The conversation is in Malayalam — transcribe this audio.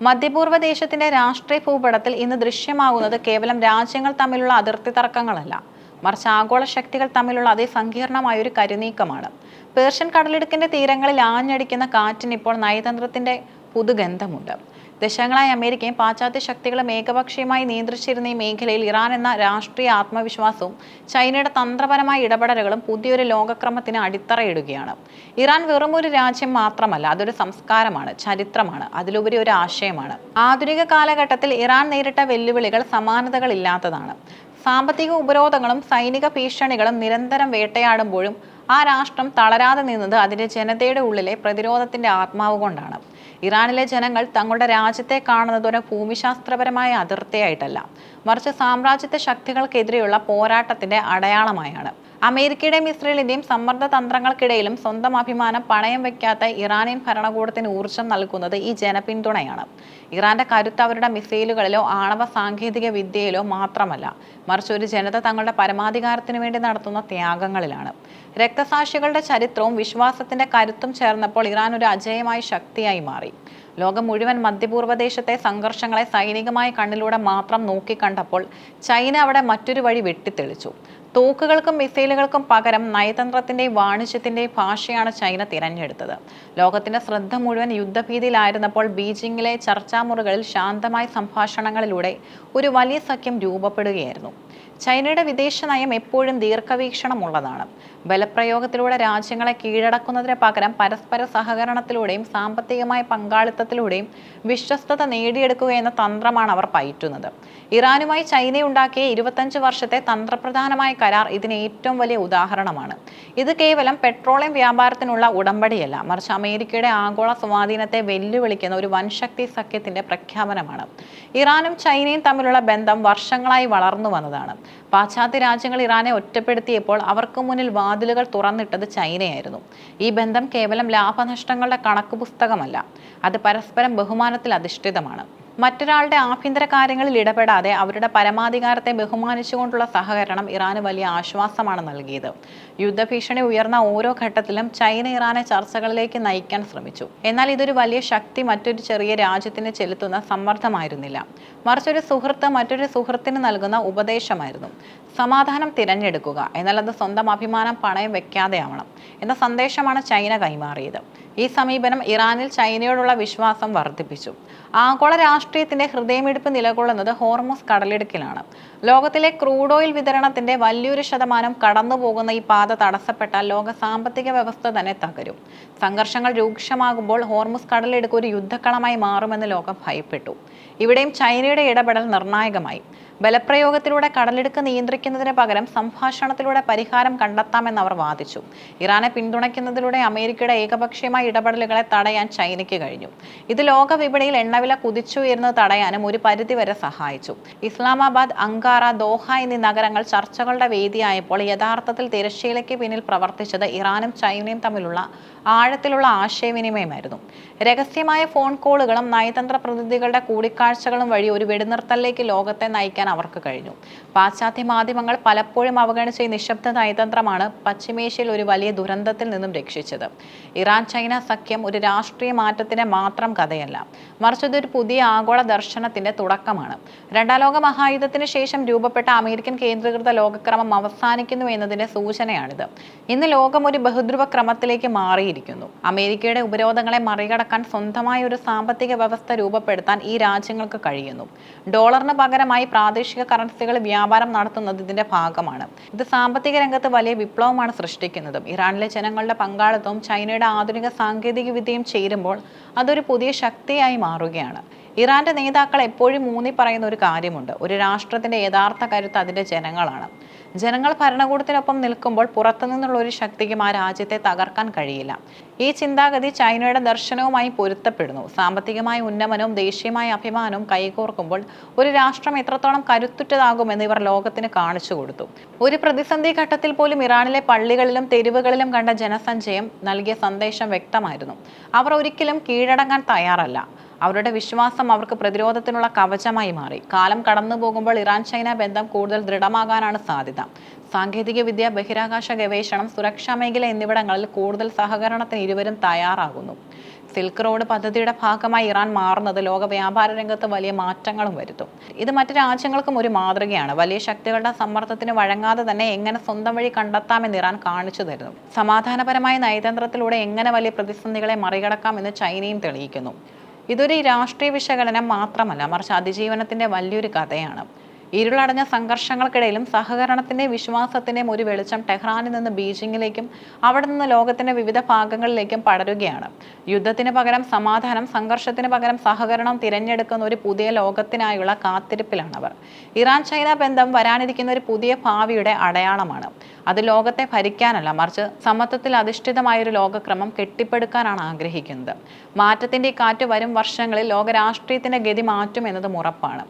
മധ്യപൂർവ്വ ദേശത്തിന്റെ രാഷ്ട്രീയ ഭൂപടത്തിൽ ഇന്ന് ദൃശ്യമാകുന്നത് കേവലം രാജ്യങ്ങൾ തമ്മിലുള്ള അതിർത്തി തർക്കങ്ങളല്ല, മറിച്ച് ആഗോള ശക്തികൾ തമ്മിലുള്ള അതിസങ്കീർണമായ ഒരു കരുനീക്കമാണ്. പേർഷ്യൻ കടലിടുക്കിന്റെ തീരങ്ങളിൽ ആഞ്ഞടിക്കുന്ന കാറ്റിന് ഇപ്പോൾ നയതന്ത്രത്തിന്റെ പുതുഗന്ധമുണ്ട്. ദശകങ്ങളായി അമേരിക്കയും പാശ്ചാത്യ ശക്തികളും ഏകപക്ഷീയമായി നിയന്ത്രിച്ചിരുന്ന ഈ മേഖലയിൽ ഇറാൻ എന്ന രാഷ്ട്രീയ ആത്മവിശ്വാസവും ചൈനയുടെ തന്ത്രപരമായ ഇടപെടലുകളും പുതിയൊരു ലോകക്രമത്തിന് അടിത്തറയിടുകയാണ്. ഇറാൻ വെറും ഒരു രാജ്യം മാത്രമല്ല, അതൊരു സംസ്കാരമാണ്, ചരിത്രമാണ്, അതിലുപരി ഒരു ആശയമാണ്. ആധുനിക കാലഘട്ടത്തിൽ ഇറാൻ നേരിട്ട വെല്ലുവിളികൾ സമാനതകളില്ലാത്തതാണ്. സാമ്പത്തിക ഉപരോധങ്ങളും സൈനിക ഭീഷണികളും നിരന്തരം വേട്ടയാടുമ്പോഴും ആ രാഷ്ട്രം തളരാതെ നിന്നത് അതിന്റെ ജനതയുടെ ഉള്ളിലെ പ്രതിരോധത്തിന്റെ ആത്മാവ് കൊണ്ടാണ്. ഇറാനിലെ ജനങ്ങൾ തങ്ങളുടെ രാജ്യത്തെ കാണുന്നത് ഒരു ഭൂമിശാസ്ത്രപരമായ അതിർത്തിയായിട്ടല്ല, മറിച്ച് സാമ്രാജ്യത്വ ശക്തികൾക്കെതിരെയുള്ള പോരാട്ടത്തിന്റെ അടയാളമായാണ്. അമേരിക്കയുടെയും ഇസ്രയേലിന്റെയും സമ്മർദ്ദ തന്ത്രങ്ങൾക്കിടയിലും സ്വന്തം അഭിമാനം പണയം വെക്കാത്ത ഇറാനിയൻ ഭരണകൂടത്തിന് ഊർജം നൽകുന്നത് ഈ ജനപിന്തുണയാണ്. ഇറാന്റെ കരുത്ത് അവരുടെ മിസൈലുകളിലോ ആണവ സാങ്കേതിക വിദ്യയിലോ മാത്രമല്ല, മറിച്ച് ഒരു ജനത തങ്ങളുടെ പരമാധികാരത്തിനു വേണ്ടി നടത്തുന്ന ത്യാഗങ്ങളിലാണ്. രക്തസാക്ഷികളുടെ ചരിത്രവും വിശ്വാസത്തിന്റെ കരുത്തും ചേർന്നപ്പോൾ ഇറാൻ ഒരു അജേയമായ ശക്തിയായി മാറി. ലോകം മുഴുവൻ മധ്യപൂർവ്വദേശത്തെ സംഘർഷങ്ങളെ സൈനികമായ കണ്ണിലൂടെ മാത്രം നോക്കിക്കണ്ടപ്പോൾ ചൈന അവിടെ മറ്റൊരു വഴി വെട്ടിത്തെളിച്ചു. തോക്കുകൾക്കും മിസൈലുകൾക്കും പകരം നയതന്ത്രത്തിന്റെയും വാണിജ്യത്തിന്റെയും ഭാഷയാണ് ചൈന തിരഞ്ഞെടുത്തത്. ലോകത്തിന്റെ ശ്രദ്ധ മുഴുവൻ യുദ്ധഭീതിയിലായിരുന്നപ്പോൾ ബീജിംഗിലെ ചർച്ചാമുറികളിൽ ശാന്തമായ സംഭാഷണങ്ങളിലൂടെ ഒരു വലിയ സഖ്യം രൂപപ്പെടുകയായിരുന്നു. ചൈനയുടെ വിദേശ നയം എപ്പോഴും ദീർഘവീക്ഷണമുള്ളതാണ്. ബലപ്രയോഗത്തിലൂടെ രാജ്യങ്ങളെ കീഴടക്കുന്നതിന് പകരം പരസ്പര സഹകരണത്തിലൂടെയും സാമ്പത്തികമായ പങ്കാളിത്തത്തിലൂടെയും വിശ്വസ്തത നേടിയെടുക്കുക എന്ന തന്ത്രമാണ് അവർ പയറ്റുന്നത്. ഇറാനുമായി ചൈനയുണ്ടാക്കിയ 25 വർഷത്തെ തന്ത്രപ്രധാനമായ കരാർ ഇതിന് ഏറ്റവും വലിയ ഉദാഹരണമാണ്. ഇത് കേവലം പെട്രോളിയം വ്യാപാരത്തിനുള്ള ഉടമ്പടിയല്ല, മറിച്ച് അമേരിക്കയുടെ ആഗോള സ്വാധീനത്തെ വെല്ലുവിളിക്കുന്ന ഒരു വൻശക്തി സഖ്യത്തിന്റെ പ്രഖ്യാപനമാണ്. ഇറാനും ചൈനയും തമ്മിലുള്ള ബന്ധം വർഷങ്ങളായി വളർന്നു വന്നതാണ്. പാശ്ചാത്യ രാജ്യങ്ങൾ ഇറാനെ ഒറ്റപ്പെടുത്തിയപ്പോൾ അവർക്ക് മുന്നിൽ വാതിലുകൾ തുറന്നിട്ടത് ചൈനയായിരുന്നു. ഈ ബന്ധം കേവലം ലാഭനഷ്ടങ്ങളുടെ കണക്ക് പുസ്തകമല്ല, അത് പരസ്പരം ബഹുമാനത്തിൽ അധിഷ്ഠിതമാണ്. മറ്റൊരാളുടെ ആഭ്യന്തര കാര്യങ്ങളിൽ ഇടപെടാതെ അവരുടെ പരമാധികാരത്തെ ബഹുമാനിച്ചുകൊണ്ടുള്ള സഹകരണം ഇറാന് വലിയ ആശ്വാസമാണ് നൽകിയത്. യുദ്ധഭീഷണി ഉയർന്ന ഓരോ ഘട്ടത്തിലും ചൈന ഇറാനെ ചർച്ചകളിലേക്ക് നയിക്കാൻ ശ്രമിച്ചു. എന്നാൽ ഇതൊരു വലിയ ശക്തി മറ്റൊരു ചെറിയ രാജ്യത്തിന് ചെലുത്തുന്ന സമ്മർദ്ദമായിരുന്നില്ല, മറിച്ചൊരു സുഹൃത്ത് മറ്റൊരു സുഹൃത്തിന് നൽകുന്ന ഉപദേശമായിരുന്നു. സമാധാനം തിരഞ്ഞെടുക്കുക, എന്നാൽ അത് സ്വന്തം അഭിമാനം പണയം വെക്കാതെ ആവണം എന്ന സന്ദേശമാണ് ചൈന കൈമാറിയത്. ഈ സമീപനം ഇറാനിൽ ചൈനയോടുള്ള വിശ്വാസം വർദ്ധിപ്പിച്ചു. ആഗോള രാഷ്ട്രീയത്തിന്റെ ഹൃദയമിടിപ്പ് നിലകൊള്ളുന്നത് ഹോർമുസ് കടലിടുക്കിലാണ്. ലോകത്തിലെ ക്രൂഡ് ഓയിൽ വിതരണത്തിന്റെ വലിയൊരു ശതമാനം കടന്നുപോകുന്ന ഈ പാത തടസ്സപ്പെട്ടാൽ ലോക സാമ്പത്തിക വ്യവസ്ഥ തന്നെ തകരും. സംഘർഷങ്ങൾ രൂക്ഷമാകുമ്പോൾ ഹോർമുസ് കടലിടുക്ക് ഒരു യുദ്ധക്കളമായി മാറുമെന്ന് ലോകം ഭയപ്പെട്ടു. ഇവിടെയും ചൈനയുടെ ഇടപെടൽ നിർണായകമായി. ബലപ്രയോഗത്തിലൂടെ കടലിടുക്ക് നിയന്ത്രിക്കുന്നതിന് പകരം സംഭാഷണത്തിലൂടെ പരിഹാരം കണ്ടെത്താമെന്ന് അവർ വാദിച്ചു. ഇറാനെ പിന്തുണയ്ക്കുന്നതിലൂടെ അമേരിക്കയുടെ ഏകപക്ഷീയമായ ഇടപെടലുകളെ തടയാൻ ചൈനയ്ക്ക് കഴിഞ്ഞു. ഇത് ലോക വിപണിയിൽ എണ്ണവില കുതിച്ചുയരുന്നത് തടയാനും ഒരു പരിധിവരെ സഹായിച്ചു. ഇസ്ലാമാബാദ്, അങ്കാറ, ദോഹ എന്നീ നഗരങ്ങൾ ചർച്ചകളുടെ വേദിയായപ്പോൾ യഥാർത്ഥത്തിൽ തിരശ്ശീലയ്ക്ക് പിന്നിൽ പ്രവർത്തിച്ചത് ഇറാനും ചൈനയും തമ്മിലുള്ള ആഴത്തിലുള്ള ആശയവിനിമയമായിരുന്നു. രഹസ്യമായ ഫോൺ കോളുകളും നയതന്ത്ര പ്രതിനിധികളുടെ കൂടിക്കാഴ്ചകളും വഴി ഒരു വെടിനിർത്തലിലേക്ക് ലോകത്തെ നയിക്കാൻ അവർക്ക് കഴിഞ്ഞു. പാശ്ചാത്യ മാധ്യമങ്ങൾ പലപ്പോഴും അവഗണിച്ച ഈ നിശബ്ദ നയതന്ത്രമാണ് പശ്ചിമേഷ്യയിൽ ഒരു വലിയ ദുരന്തത്തിൽ നിന്നും രക്ഷിച്ചത്. ഇറാൻ ചൈന സഖ്യം ഒരു രാഷ്ട്രീയ മാറ്റത്തിന്റെ മാത്രം കഥയല്ല, മറിച്ച് ഇതൊരു പുതിയ ആഗോള ദർശനത്തിന്റെ തുടക്കമാണ്. രണ്ടാം ലോക മഹായുദ്ധത്തിന് ശേഷം രൂപപ്പെട്ട അമേരിക്കൻ കേന്ദ്രീകൃത ലോകക്രമം അവസാനിക്കുന്നു എന്നതിന്റെ സൂചനയാണിത്. ഇന്ന് ലോകം ഒരു ബഹുധ്രുവ ക്രമത്തിലേക്ക് മാറിയിരിക്കുന്നു. അമേരിക്കയുടെ ഉപരോധങ്ങളെ മറികടക്കാൻ സ്വന്തമായ ഒരു സാമ്പത്തിക വ്യവസ്ഥ രൂപപ്പെടുത്താൻ ഈ രാജ്യങ്ങൾക്ക് കഴിയുന്നു. ഡോളറിന് പകരമായി പ്രാദേശിക കറൻസികൾ വ്യാപാരം നടത്തുന്നത് ഇതിന്റെ ഭാഗമാണ്. ഇത് സാമ്പത്തിക രംഗത്ത് വലിയ വിപ്ലവമാണ് സൃഷ്ടിക്കുന്നതും. ഇറാനിലെ ജനങ്ങളുടെ പങ്കാളിത്തവും ചൈനയുടെ ആധുനിക സാങ്കേതിക വിദ്യയും ചേരുമ്പോൾ അതൊരു പുതിയ ശക്തിയായി മാറുകയാണ്. ഇറാന്റെ നേതാക്കൾ എപ്പോഴും ഊന്നി പറയുന്ന ഒരു കാര്യമുണ്ട്: ഒരു രാഷ്ട്രത്തിന്റെ യഥാർത്ഥ കരുത്ത് അതിന്റെ ജനങ്ങളാണ്. ജനങ്ങൾ ഭരണകൂടത്തിനൊപ്പം നിൽക്കുമ്പോൾ പുറത്തുനിന്നുള്ള ഒരു ശക്തിക്കും ആ രാജ്യത്തെ തകർക്കാൻ കഴിയില്ല. ഈ ചിന്താഗതി ചൈനയുടെ ദർശനവുമായി പൊരുത്തപ്പെടുന്നു. സാമ്പത്തികമായ ഉന്നമനവും ദേശീയമായ അഭിമാനവും കൈകോർക്കുമ്പോൾ ഒരു രാഷ്ട്രം എത്രത്തോളം കരുത്തുറ്റതാകുമെന്ന് ഇവർ ലോകത്തിന് കാണിച്ചു കൊടുത്തു. ഒരു പ്രതിസന്ധി ഘട്ടത്തിൽ പോലും ഇറാനിലെ പള്ളികളിലും തെരുവുകളിലും കണ്ട ജനസഞ്ചയം നൽകിയ സന്ദേശം വ്യക്തമായിരുന്നു: അവർ ഒരിക്കലും കീഴടങ്ങാൻ തയ്യാറല്ല. അവരുടെ വിശ്വാസം അവർക്ക് പ്രതിരോധത്തിനുള്ള കവചമായി മാറി. കാലം കടന്നു പോകുമ്പോൾ ഇറാൻ ചൈന ബന്ധം കൂടുതൽ ദൃഢമാകാനാണ് സാധ്യത. സാങ്കേതിക വിദ്യ, ബഹിരാകാശ ഗവേഷണം, സുരക്ഷാ മേഖല എന്നിവിടങ്ങളിൽ കൂടുതൽ സഹകരണത്തിന് ഇരുവരും തയ്യാറാകുന്നു. സിൽക്ക് റോഡ് പദ്ധതിയുടെ ഭാഗമായി ഇറാൻ മാറുന്നത് ലോക വ്യാപാര രംഗത്ത് വലിയ മാറ്റങ്ങളും വരുത്തും. ഇത് മറ്റു രാജ്യങ്ങൾക്കും ഒരു മാതൃകയാണ്. വലിയ ശക്തികളുടെ സമ്മർദ്ദത്തിന് വഴങ്ങാതെ തന്നെ എങ്ങനെ സ്വന്തം വഴി കണ്ടെത്താമെന്ന് ഇറാൻ കാണിച്ചു തരുന്നു. സമാധാനപരമായ നയതന്ത്രത്തിലൂടെ എങ്ങനെ വലിയ പ്രതിസന്ധികളെ മറികടക്കാമെന്ന് ചൈനയും തെളിയിക്കുന്നു. ഇതൊരു രാഷ്ട്രീയ വിശകലനം മാത്രമല്ല, മറിച്ച് അതിജീവനത്തിന്റെ വലിയൊരു കഥയാണ്. ഇരുളടഞ്ഞ സംഘർഷങ്ങൾക്കിടയിലും സഹകരണത്തിന്റെയും വിശ്വാസത്തിന്റെയും ഒരു വെളിച്ചം ടെഹ്റാനിൽ നിന്ന് ബീജിംഗിലേക്കും അവിടെ നിന്ന് ലോകത്തിന്റെ വിവിധ ഭാഗങ്ങളിലേക്കും പടരുകയാണ്. യുദ്ധത്തിന് പകരം സമാധാനം, സംഘർഷത്തിന് പകരം സഹകരണം തിരഞ്ഞെടുക്കുന്ന ഒരു പുതിയ ലോകത്തിനായുള്ള കാത്തിരിപ്പിലാണവർ. ഇറാൻ ചൈന ബന്ധം വരാനിരിക്കുന്ന ഒരു പുതിയ ഭാവിയുടെ അടയാളമാണ്. അത് ലോകത്തെ ഭരിക്കാനല്ല, മറിച്ച് സമത്വത്തിൽ അധിഷ്ഠിതമായൊരു ലോകക്രമം കെട്ടിപ്പടുക്കാനാണ് ആഗ്രഹിക്കുന്നത്. മാറ്റത്തിന്റെ കാറ്റ് വരും വർഷങ്ങളിൽ ലോക രാഷ്ട്രീയത്തിന്റെ ഗതി മാറ്റും എന്നതും ഉറപ്പാണ്.